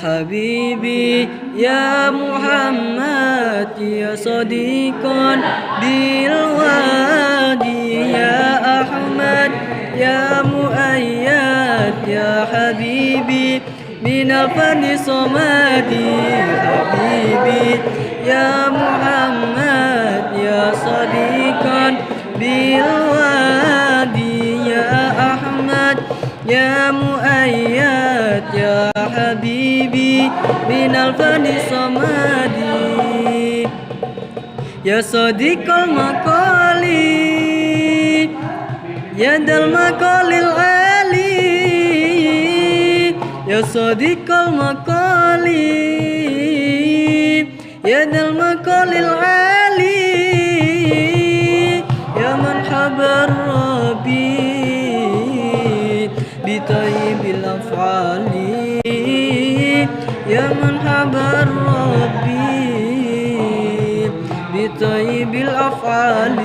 حبيبي يا محمد يا صديقا بالوادي يا أحمد يا مؤيد يا حبيبي من الفن صمدي حبيبي يا محمد يا صديقا بالوادي يا أحمد يا مؤيد يا حبيبي من الفن صمدي يا صديق المقال يا ذا المقال العالي يا صديق المقال يا ذا المقال العالي يا من حب الربي بطيب الأفعال يا من حب الربي بطيب الأفعال